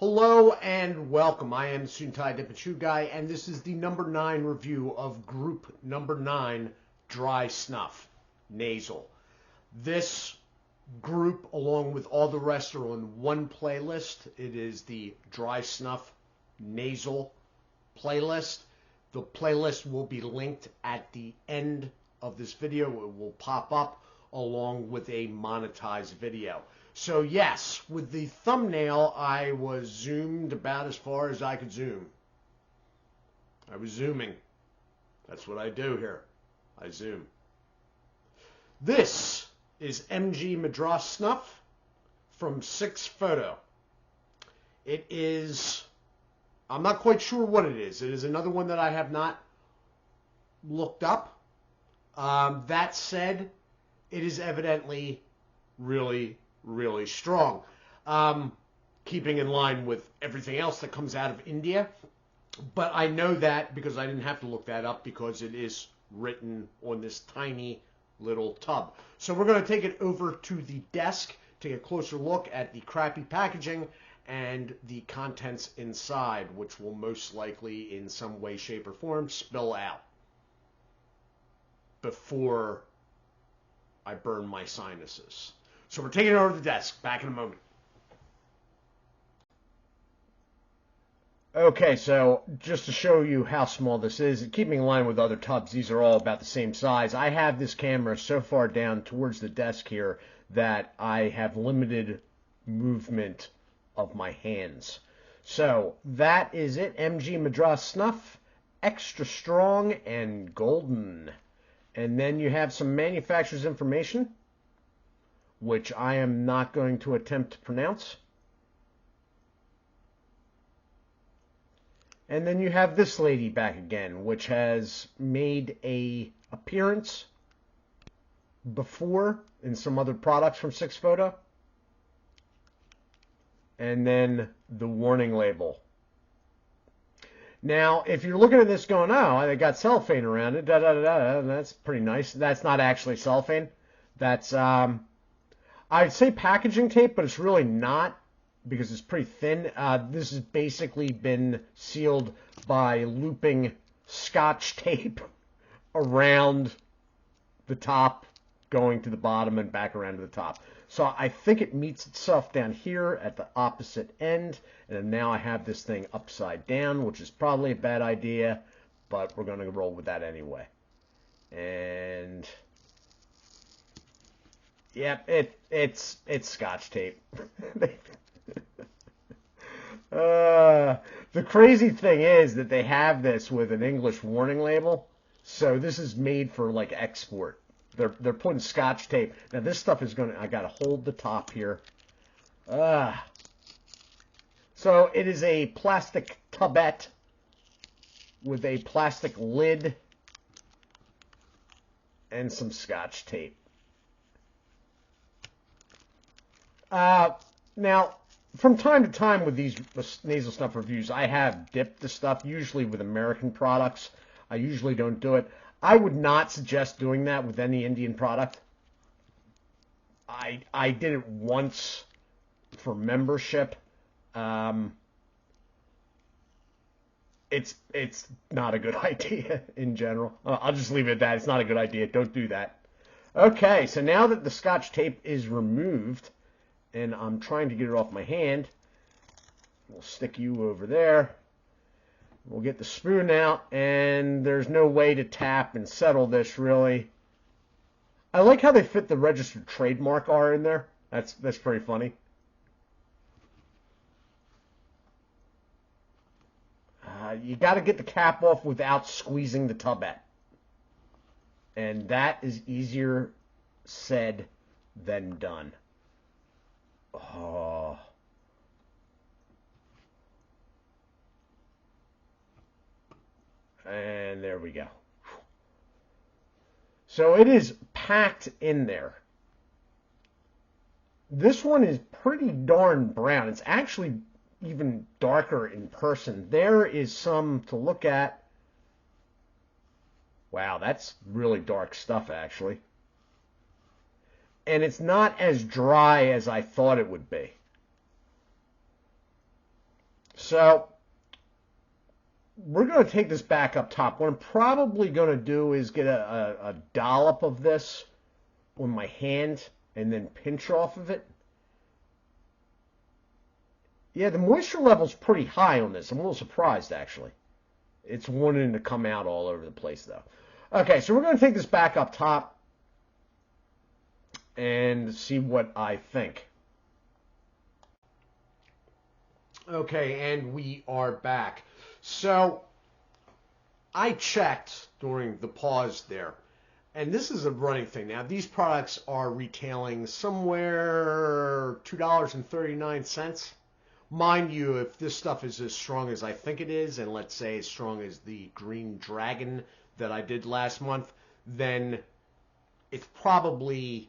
Hello and welcome. I am Suit&Tie, Dip&ChewGuy, and this is the number 9 review of group number 9, Dry Snuff, Nasal. This group, along with all the rest, are on one playlist. It is the Dry Snuff Nasal playlist. The playlist will be linked at the end of this video. It will pop up along with a monetized video. So yes, with the thumbnail, I was zoomed about as far as I could zoom. I was zooming. That's what I do here. I zoom. This is MG Madras Snuff from 6 Photo. It is, I'm not quite sure what it is. It is another one that I have not looked up. That said, it is evidently really strong, keeping in line with everything else that comes out of India. But I know that because I didn't have to look that up, because it is written on this tiny little tub. So we're going to take it over to the desk, take a closer look at the crappy packaging and the contents inside, which will most likely in some way, shape, or form spill out before I burn my sinuses. So we're taking it over to the desk. Back in a moment. Okay, so just to show you how small this is, keeping in line with other tubs, these are all about the same size. I have this camera so far down towards the desk here that I have limited movement of my hands. So that is it. MG Madras Snuff, extra strong and golden. And then you have some manufacturer's information, which I am not going to attempt to pronounce. And then you have this lady back again, which has made an appearance before in some other products from 6 Photo. And then the warning label. Now, if you're looking at this going, oh, they got cellophane around it, that's pretty nice. That's not actually cellophane. That's, I'd say packaging tape, but it's really not, because it's pretty thin. This has basically been sealed by looping Scotch tape around the top, going to the bottom and back around to the top. So I think it meets itself down here at the opposite end, and now I have this thing upside down, which is probably a bad idea, but we're going to roll with that anyway. And yep, it's Scotch tape. The crazy thing is that they have this with an English warning label, so this is made for like export. They're putting Scotch tape. Now this stuff is I gotta hold the top here. So it is a plastic tubette with a plastic lid and some Scotch tape. Now, from time to time with these nasal snuff reviews, I have dipped the stuff, usually with American products. I usually don't do it. I would not suggest doing that with any Indian product. I did it once for membership. It's not a good idea in general. I'll just leave it at that. It's not a good idea. Don't do that. Okay, so now that the Scotch tape is removed, and I'm trying to get it off my hand, we'll stick you over there. We'll get the spoon out, and there's no way to tap and settle this, really. I like how they fit the registered trademark R in there. That's pretty funny. You got to get the cap off without squeezing the tubette. And that is easier said than done. Oh. And there we go. So it is packed in there. This one is pretty darn brown. It's actually even darker in person. There is some to look at. Wow, that's really dark stuff, actually. And it's not as dry as I thought it would be. So we're going to take this back up top. What I'm probably going to do is get a dollop of this on my hand and then pinch off of it. Yeah, the moisture level's pretty high on this. I'm a little surprised, actually. It's wanting to come out all over the place, though. Okay, so we're going to take this back up top and see what I think. Okay, and we are back. So I checked during the pause there, and this is a running thing. Now, these products are retailing somewhere $2.39. Mind you, if this stuff is as strong as I think it is, and let's say as strong as the Green Dragon that I did last month, then it's probably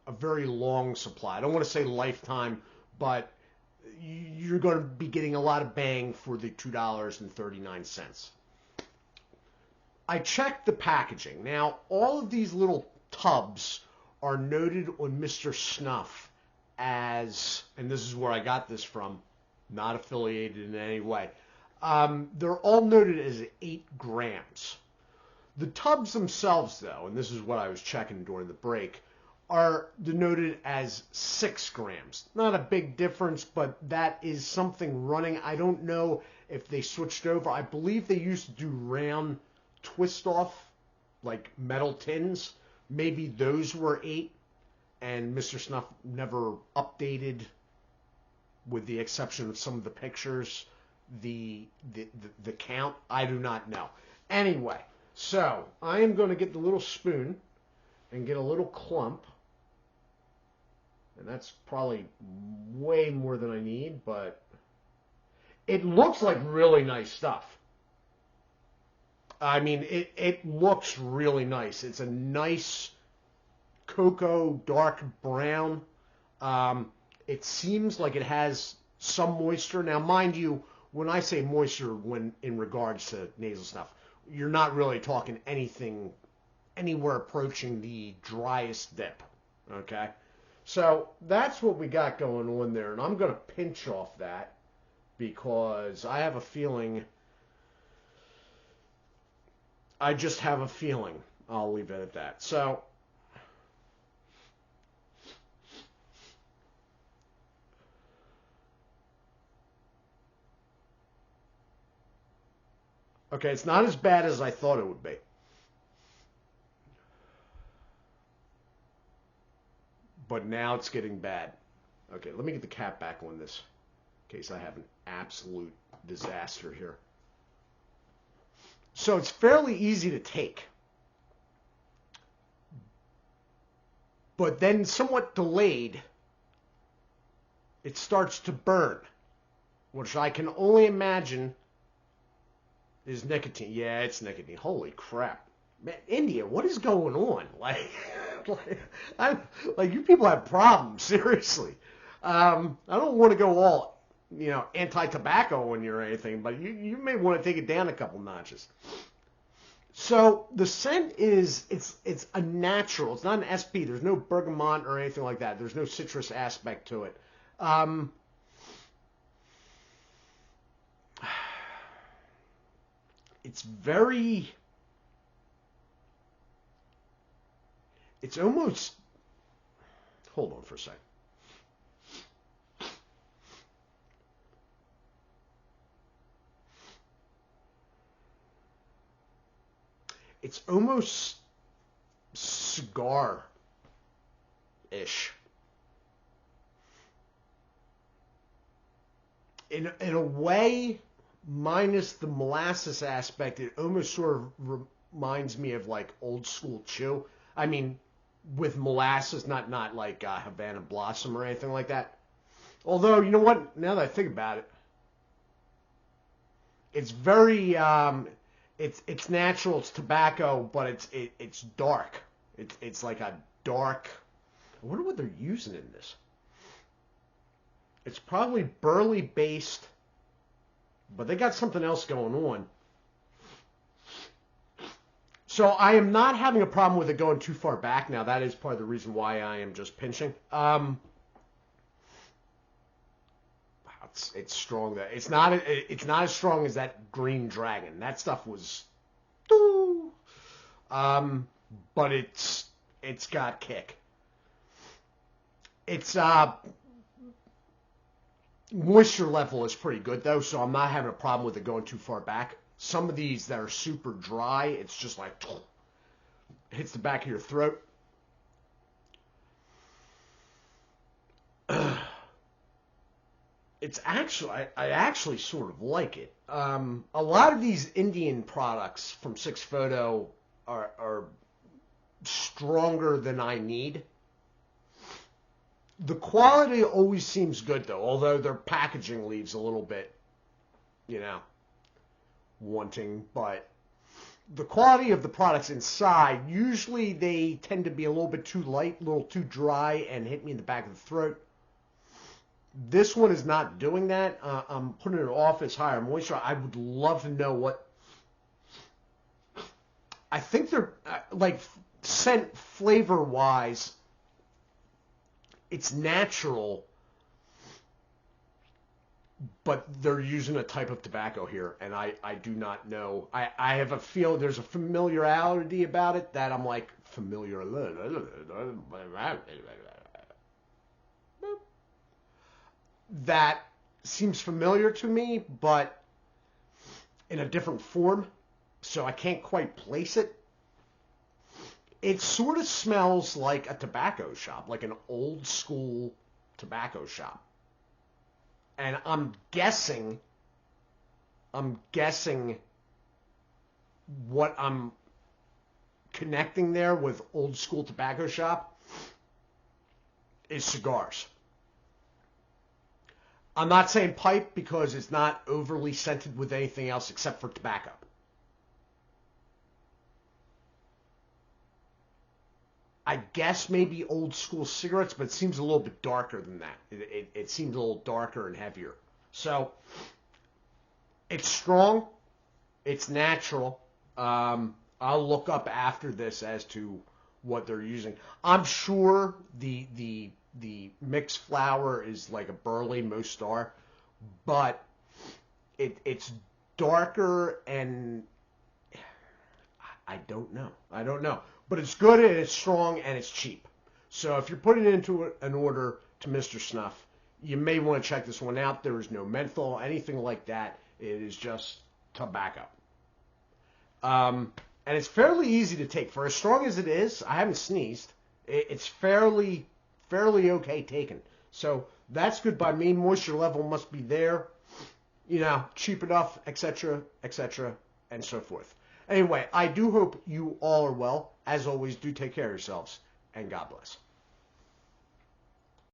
a very long supply. I don't want to say lifetime, but you're going to be getting a lot of bang for the $2.39. I checked the packaging. Now, all of these little tubs are noted on Mr. Snuff as, and this is where I got this from, not affiliated in any way. They're all noted as 8 grams. The tubs themselves, though, and this is what I was checking during the break, are denoted as 6 grams. Not a big difference, but that is something running. I don't know if they switched over. I believe they used to do round twist off, like metal tins. Maybe those were 8, and Mr. Snuff never updated, with the exception of some of the pictures, the count. I do not know. Anyway, so I am going to get the little spoon and get a little clump. And that's probably way more than I need, but it looks like really nice stuff. I mean, it looks really nice. It's a nice cocoa dark brown. It seems like it has some moisture. Now, mind you, when I say moisture when in regards to nasal snuff, you're not really talking anything anywhere approaching the driest dip, okay? So that's what we got going on there, and I'm going to pinch off that because I have a feeling, I just have a feeling. I'll leave it at that. So okay, it's not as bad as I thought it would be. But now it's getting bad. Okay, let me get the cap back on this in case I have an absolute disaster here. So it's fairly easy to take. But then somewhat delayed, it starts to burn, which I can only imagine is nicotine. Yeah, it's nicotine. Holy crap. Man, India, what is going on? Like you people have problems, seriously. I don't want to go all, anti-tobacco on you or anything, but you may want to take it down a couple notches. So the scent is, it's a natural. It's not an SP. There's no bergamot or anything like that. There's no citrus aspect to it. It's very... It's almost... Hold on for a second. It's almost cigar-ish. In a way, minus the molasses aspect, it almost sort of reminds me of like old school chew. I mean, with molasses, not like Havana Blossom or anything like that. Although, you know what? Now that I think about it, it's very, it's natural, it's tobacco, but it's dark. It's like a dark. I wonder what they're using in this. It's probably burley based, but they got something else going on. So I am not having a problem with it going too far back. Now that is part of the reason why I am just pinching. Wow, it's strong. It's not as strong as that Green Dragon. That stuff was, but it's got kick. It's moisture level is pretty good though, so I'm not having a problem with it going too far back. Some of these that are super dry, it's just like hits the back of your throat. It's actually, I actually sort of like it. A lot of these Indian products from 6 Photo are stronger than I need. The quality always seems good though, although their packaging leaves a little bit, wanting. But the quality of the products inside, usually they tend to be a little bit too light, a little too dry, and hit me in the back of the throat. This one is not doing that. I'm putting it off as higher moisture. I would love to know what. I think they're like scent flavor wise. It's natural, but they're using a type of tobacco here, and I do not know. I have a feel there's a familiarity about it that I'm like familiar. That seems familiar to me, but in a different form, so I can't quite place it. It sort of smells like a tobacco shop, like an old school tobacco shop. And I'm guessing what I'm connecting there with old school tobacco shop is cigars. I'm not saying pipe because it's not overly scented with anything else except for tobacco. I guess maybe old school cigarettes, but it seems a little bit darker than that. It seems a little darker and heavier. So it's strong. It's natural. I'll look up after this as to what they're using. I'm sure the mixed flour is like a Burley Mostar, but it's darker and I don't know. But it's good and it's strong and it's cheap. So if you're putting it into an order to Mr. Snuff, you may want to check this one out. There is no menthol, anything like that. It is just tobacco. And it's fairly easy to take. For as strong as it is, I haven't sneezed. It's fairly okay taken. So that's good by me. Moisture level must be there. Cheap enough, etc., and so forth. Anyway, I do hope you all are well. As always, do take care of yourselves, and God bless.